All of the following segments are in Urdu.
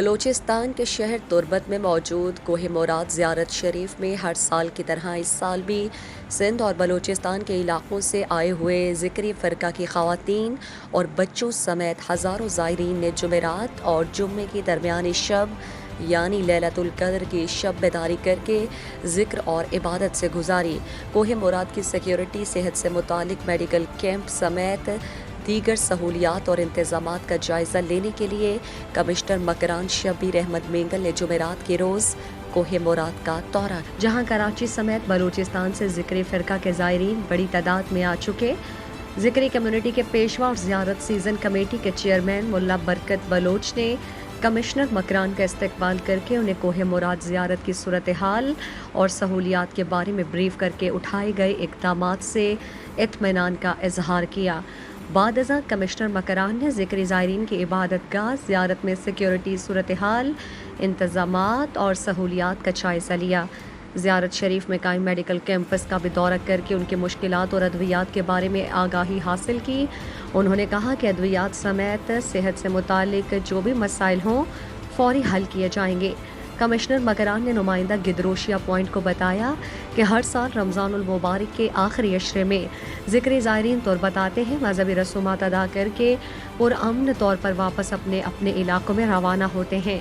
بلوچستان کے شہر تربت میں موجود کوہ موراد زیارت شریف میں ہر سال کی طرح اس سال بھی سندھ اور بلوچستان کے علاقوں سے آئے ہوئے ذکری فرقہ کی خواتین اور بچوں سمیت ہزاروں زائرین نے جمعرات اور جمعے کی درمیانی شب یعنی لیلۃ القدر کی شب بیداری کر کے ذکر اور عبادت سے گزاری۔ کوہ موراد کی سیکیورٹی، صحت سے متعلق میڈیکل کیمپ سمیت دیگر سہولیات اور انتظامات کا جائزہ لینے کے لیے کمشنر مکران شبیر احمد مینگل نے جمعرات کے روز کوہ موراد کا دورہ، جہاں کراچی سمیت بلوچستان سے ذکری فرقہ کے زائرین بڑی تعداد میں آ چکے۔ ذکری کمیونٹی کے پیشوا اور زیارت سیزن کمیٹی کے چیئرمین ملا برکت بلوچ نے کمشنر مکران کا استقبال کر کے انہیں کوہ موراد زیارت کی صورتحال اور سہولیات کے بارے میں بریف کر کے اٹھائے گئے اقدامات سے اطمینان کا اظہار کیا۔ بعد ازاں کمشنر مکران نے ذکری زائرین کی عبادت گاہ زیارت میں سیکیورٹی صورتحال، انتظامات اور سہولیات کا جائزہ لیا۔ زیارت شریف میں قائم میڈیکل کیمپس کا بھی دورہ کر کے ان کی مشکلات اور ادویات کے بارے میں آگاہی حاصل کی۔ انہوں نے کہا کہ ادویات سمیت صحت سے متعلق جو بھی مسائل ہوں فوری حل کیے جائیں گے۔ کمشنر مکران نے نمائندہ گدروشیا پوائنٹ کو بتایا کہ ہر سال رمضان المبارک کے آخری عشرے میں ذکری زائرین تربت آتے ہیں، مذہبی رسومات ادا کر کے پرامن طور پر واپس اپنے اپنے علاقوں میں روانہ ہوتے ہیں۔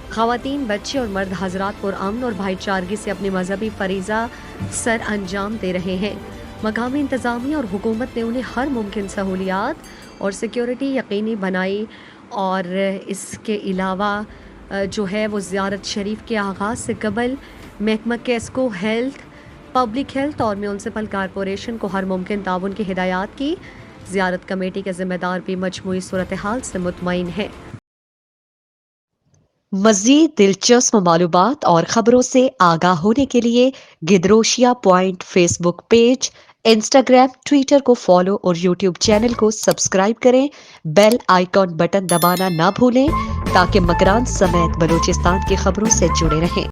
خواتین، بچے اور مرد حضرات پرامن اور بھائی چارگی سے اپنی مذہبی فریضہ سر انجام دے رہے ہیں۔ مقامی انتظامیہ اور حکومت نے انہیں ہر ممکن سہولیات اور سیکیورٹی یقینی بنائی، اور اس کے علاوہ جو ہے وہ زیارت شریف کے آغاز سے قبل محکمہ کیسکو ہیلتھ، پبلک ہیلتھ اور میونسپل کارپوریشن کو ہر ممکن تعاون کی ہدایات کی۔ زیارت کمیٹی کے ذمہ دار بھی مجموعی صورتحال سے مطمئن ہیں۔ مزید دلچسپ معلومات اور خبروں سے آگاہ ہونے کے لیے Gedrosia point Facebook page, Instagram, Twitter کو فالو اور یوٹیوب چینل کو سبسکرائب کریں۔ بیل آئیکن بٹن دبانا نہ بھولیں تاکہ مکران سمیت بلوچستان کی خبروں سے جڑے رہیں۔